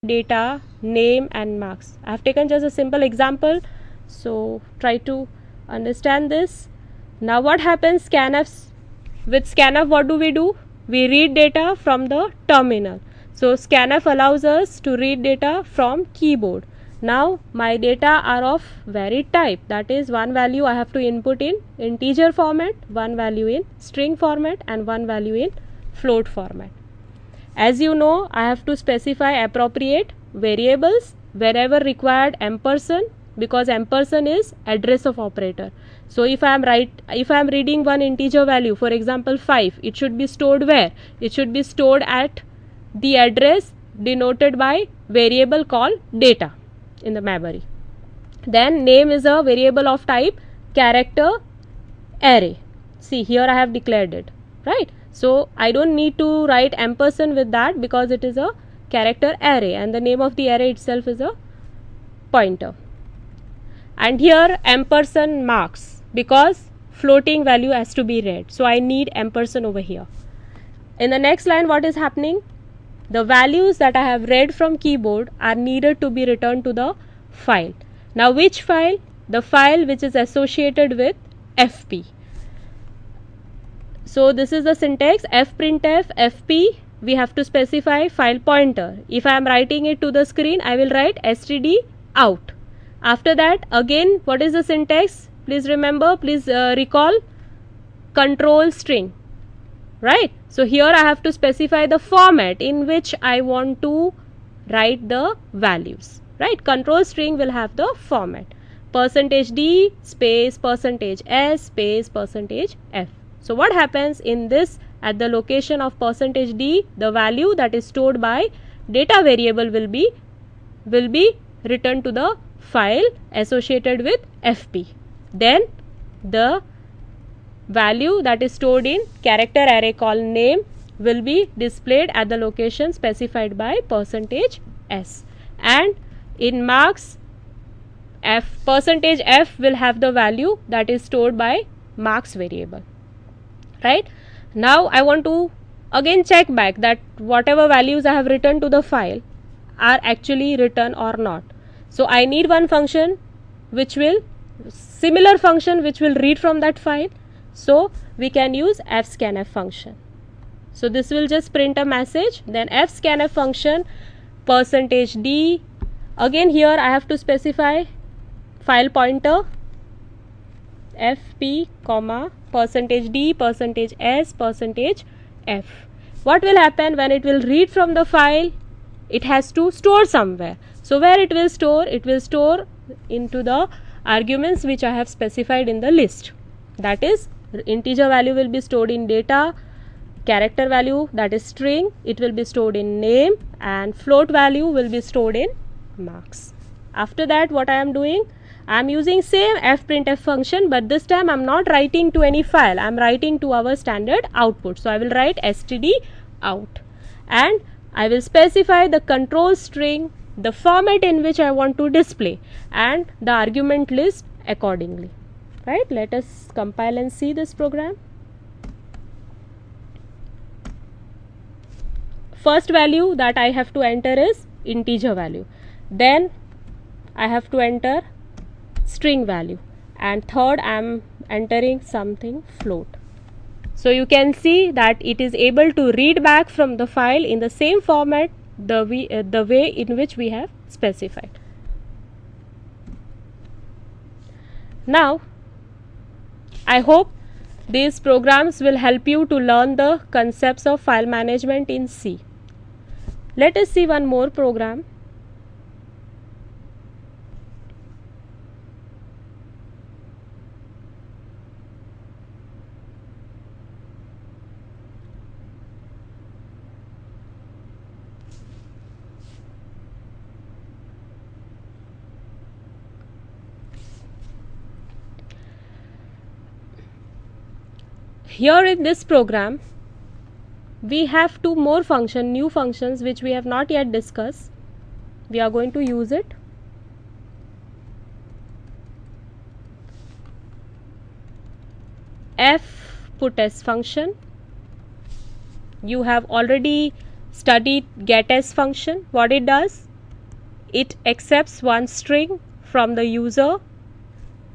data, name and marks. I have taken just a simple example, so try to understand this. Now what happens with scanf, what do? We read data from the terminal. So scanf allows us to read data from keyboard. Now my data are of varied type, that is one value I have to input in integer format, one value in string format and one value in float format. As you know, I have to specify appropriate variables wherever required ampersand, because ampersand is address of operator. So if I am reading one integer value, for example 5, it should be stored where? It should be stored at the address denoted by variable called data in the memory. Then name is a variable of type character array. See, here I have declared it, right? So I don't need to write ampersand with that because it is a character array and the name of the array itself is a pointer. And here ampersand marks, because floating value has to be read, so I need ampersand over here. In the next line, what is happening? The values that I have read from keyboard are needed to be returned to the file. Now which file? The file which is associated with fp. So this is the syntax: fprintf fp. We have to specify file pointer. If I am writing it to the screen, I will write std out. After that, again, what is the syntax? Please remember, please recall, control string, right? So here I have to specify the format in which I want to write the values, right? Control string will have the format %d space %s space %f. So what happens in this? At the location of %d, the value that is stored by data variable will be returned to the file associated with fp. Then the value that is stored in character array called name will be displayed at the location specified by %s, and in marks %f will have the value that is stored by marks variable, right? Now I want to again check back that whatever values I have written to the file are actually written or not. So I need one function which will read from that file. So we can use fscanf function. So this will just print a message. Then fscanf function %d. Again here I have to specify file pointer fp, %d, %s, %f. What will happen when it will read from the file? It has to store somewhere. So where it will store? It will store into the arguments which I have specified in the list. That is, integer value will be stored in data, character value, that is string, it will be stored in name, and float value will be stored in marks. After that, what I am doing? I am using same fprintf function, but this time I am not writing to any file, I am writing to our standard output. So I will write std out, and I will specify the control string, the format in which I want to display, and the argument list accordingly, right? Let us compile and see this program. First value that I have to enter is integer value, then I have to enter string value, and third I am entering something float. So you can see that it is able to read back from the file in the same format, the way in which we have specified. Now I hope these programs will help you to learn the concepts of file management in C. Let us see one more program. Here in this program, we have two more new functions which we have not yet discussed. We are going to use it. fputs function. You have already studied getS function. What it does? it accepts one string from the user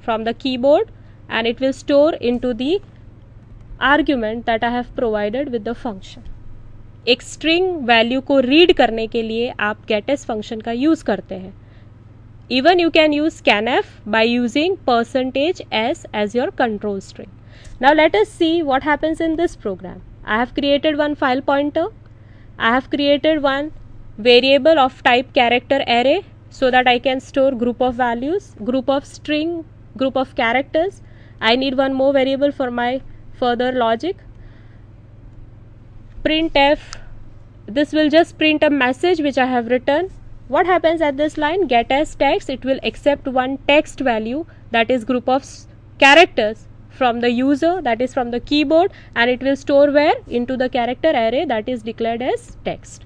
from the keyboard and it will store into the argument that I have provided with the function. एक string value को read करने के लिए आप getS function का use करते हैं. Even you can use scanf by using %s as your control string. Now let us see what happens in this program. I have created one file pointer. I have created one variable of type character array so that I can store group of values, group of string, group of characters. I need one more variable for my further logic. Printf, this will just print a message which I have written. What happens at this line? Get as text, it will accept one text value, that is group of characters from the user, that is from the keyboard, and it will store where? Into the character array that is declared as text.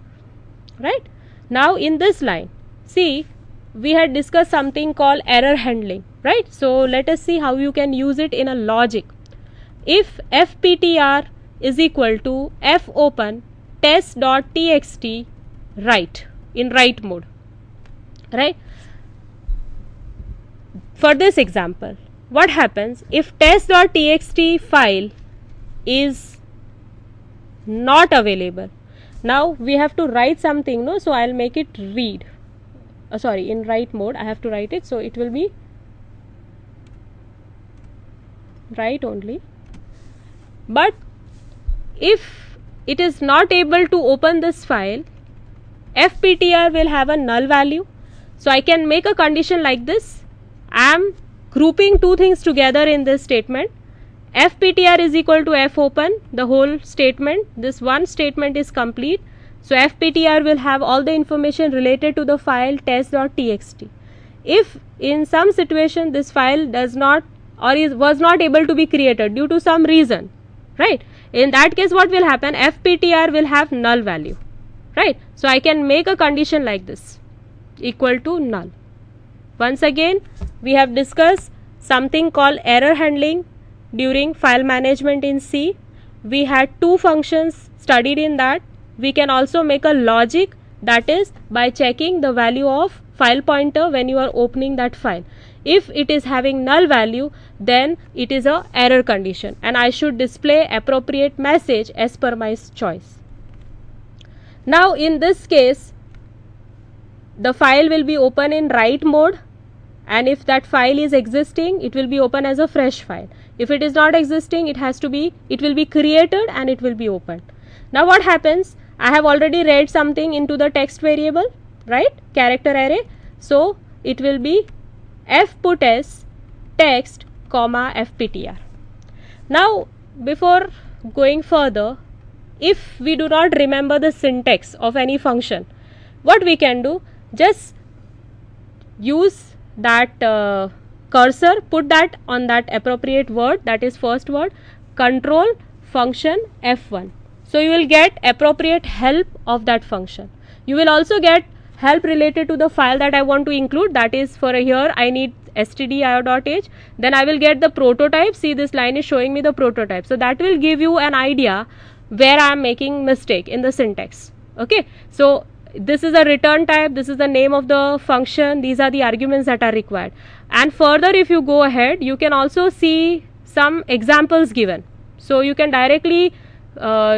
Right? Now in this line, see, we had discussed something called error handling, right? So let us see how you can use it in a logic. If fptr is equal to fopen test.txt write in write mode, right? For this example, what happens if test.txt file is not available? Now we have to write something, no? So I'll make it read. Sorry, in write mode I have to write it, so it will be write only. But if it is not able to open this file, fptr will have a null value. So I can make a condition like this. I am grouping two things together in this statement. fptr is equal to fopen, the whole statement. This one statement is complete. So fptr will have all the information related to the file test.txt. If in some situation this file does not or was not able to be created due to some reason, right? In that case what will happen? fptr will have null value, right? So I can make a condition like this, equal to null. Once again, we have discussed something called error handling during file management in C. We had two functions studied in that. We can also make a logic, that is by checking the value of file pointer when you are opening that file. If it is having null value, then it is a error condition and I should display appropriate message as per my choice. Now in this case, the file will be open in write mode, and if that file is existing, it will be open as a fresh file. If it is not existing, it will be created and it will be opened. Now what happens? I have already read something into the text variable, right? Character array. So it will be fputs text comma fptr. Now before going further, if we do not remember the syntax of any function, what we can do? Just use that cursor, put that on that appropriate word, that is first word, control function F1. So you will get appropriate help of that function. You will also get help related to the file that I want to include, that is for here I need stdio.h. Then I will get the prototype. See, this line is showing me the prototype. So that will give you an idea where I am making mistake in the syntax. Okay, so this is a return type, this is the name of the function, these are the arguments that are required. And further, if you go ahead, you can also see some examples given. So you can directly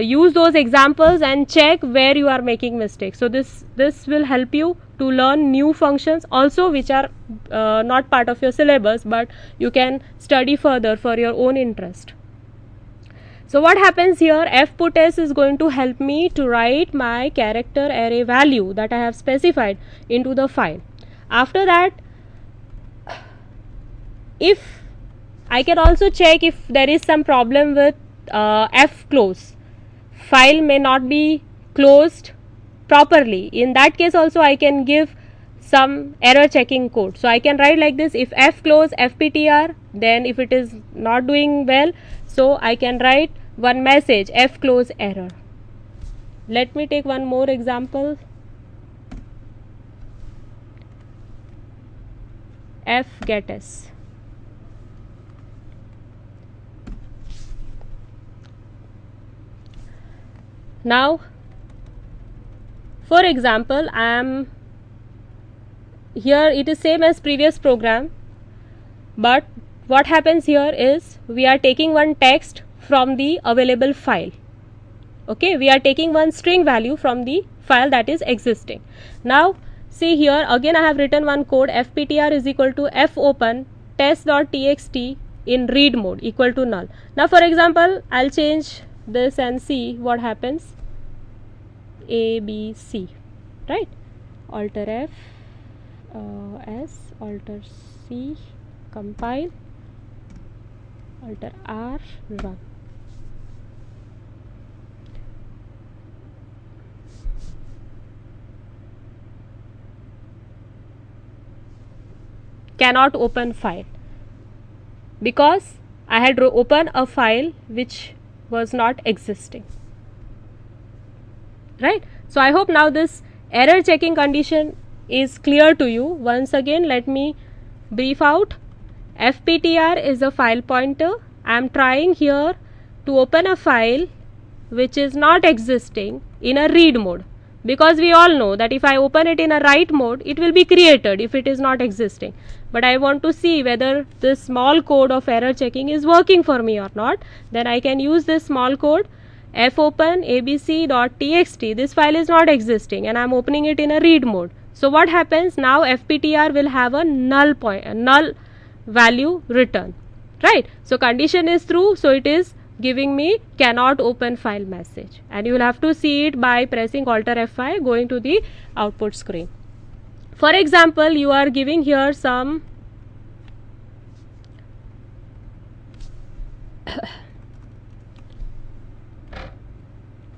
use those examples and check where you are making mistakes. So this will help you to learn new functions also, which are not part of your syllabus, but you can study further for your own interest. So what happens here? fputs is going to help me to write my character array value that I have specified into the file. After that, if I can also check if there is some problem with fclose, file may not be closed properly. In that case also I can give some error checking code. So I can write like this: if fclose fptr, then if it is not doing well, so I can write one message fclose error. Let me take one more example. fgetS. Now, for example, I am here it is same as previous program, but what happens here is we are taking one text from the available file. Okay, we are taking one string value from the file that is existing. Now see here again I have written one code, fptr is equal to fopen test.txt in read mode equal to null. Now for example I'll change this and see what happens. ABC, right? Alter F, S, Alter C, compile, Alter R, run. Cannot open file because I had opened a file which was not existing, right? So I hope now this error checking condition is clear to you. Once again let me brief out. fptr is a file pointer. I am trying here to open a file which is not existing in a read mode, because we all know that if I open it in a write mode it will be created if it is not existing. But I want to see whether this small code of error checking is working for me or not. Then I can use this small code fopen abc.txt. This file is not existing and I am opening it in a read mode. So what happens now, fptr will have a null value return, right? So condition is true, so it is giving me cannot open file message, and you will have to see it by pressing Alter F5, going to the output screen. For example, you are giving here some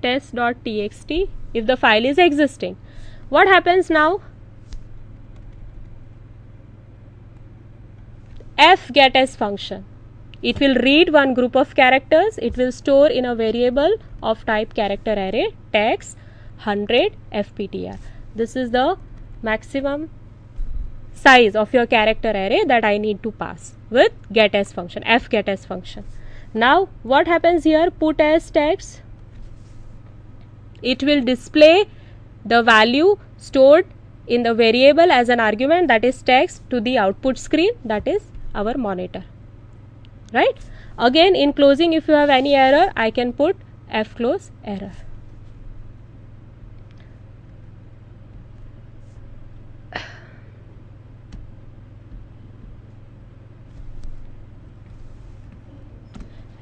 test.txt if the file is existing. What happens now? fgetS function, it will read one group of characters, it will store in a variable of type character array text 100 fptr. This is the maximum size of your character array that I need to pass with getS function, fgetS function. Now what happens here? Put as text, it will display the value stored in the variable as an argument, that is text, to the output screen, that is our monitor, right? Again in closing, if you have any error I can put fclose error.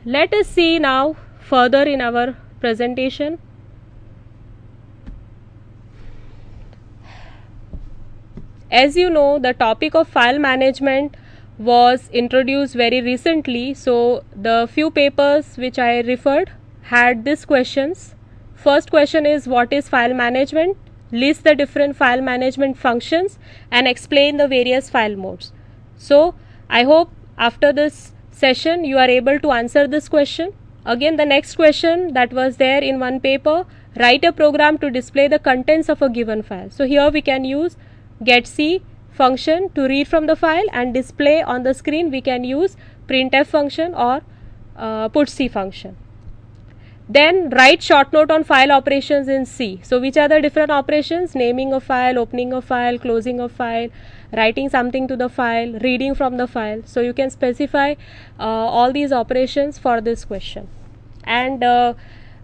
Let us see now further in our presentation. As you know, the topic of file management was introduced very recently, so the few papers which I referred had these questions. First question is, what is file management? List the different file management functions and explain the various file modes. So I hope after this session you are able to answer this question. Again, the next question that was there in one paper, write a program to display the contents of a given file. So here we can use getC function to read from the file, and display on the screen we can use printf function or putC function. Then write short note on file operations in C. So which are the different operations? Naming a file, opening a file, closing a file, writing something to the file, reading from the file. So you can specify all these operations for this question. And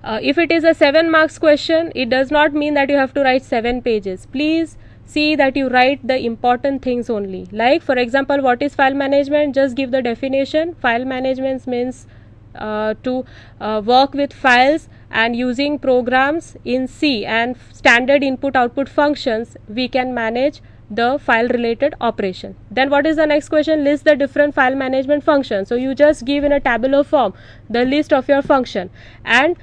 if it is a 7 marks question, it does not mean that you have to write 7 pages. Please see that you write the important things only. Like for example, what is file management? Just give the definition. File management means to work with files and using programs in C and standard input output functions, we can manage the file related operation. Then what is the next question? List the different file management functions. So you just give in a tabular form the list of your function, and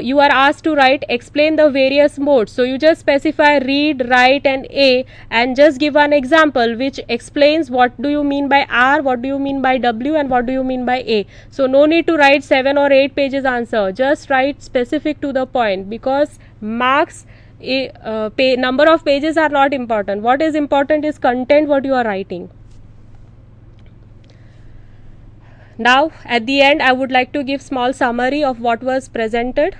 you are asked to write, explain the various modes. So you just specify read, write and A, and just give an example which explains what do you mean by R, what do you mean by W, and what do you mean by A. So no need to write 7 or 8 pages answer, just write specific to the point, because marks number of pages are not important. What is important is content, what you are writing. Now at the end I would like to give small summary of what was presented.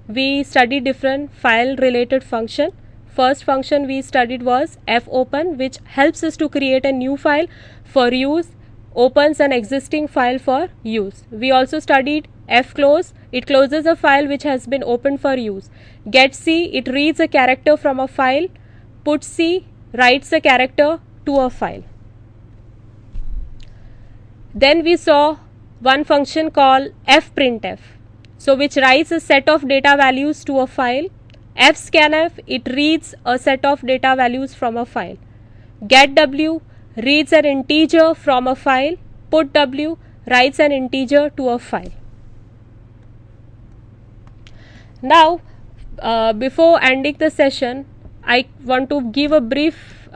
We studied different file related function. first function we studied was fopen, which helps us to create a new file for use, opens an existing file for use. We also studied fclose, it closes a file which has been opened for use. getC, it reads a character from a file. putC writes a character to a file. Then we saw one function called fprintf, so which writes a set of data values to a file. fscanf, it reads a set of data values from a file. getW reads an integer from a file. putW writes an integer to a file. Now, before ending the session, I want to give a brief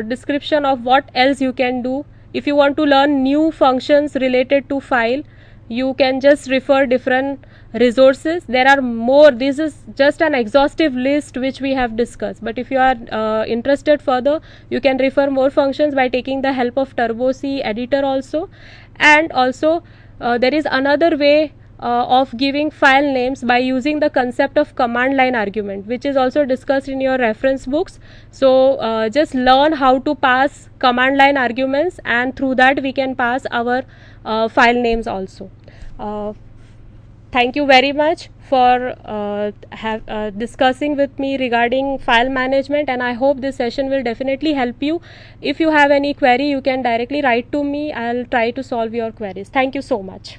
description of what else you can do. If you want to learn new functions related to file, you can just refer different resources. There are more. This is just an exhaustive list which we have discussed, but if you are interested further, you can refer more functions by taking the help of TurboC editor also. And also there is another way of giving file names by using the concept of command line argument, which is also discussed in your reference books. So just learn how to pass command line arguments, and through that we can pass our file names also. Thank you very much for discussing with me regarding file management, and I hope this session will definitely help you. If you have any query, you can directly write to me. I'll try to solve your queries. Thank you so much.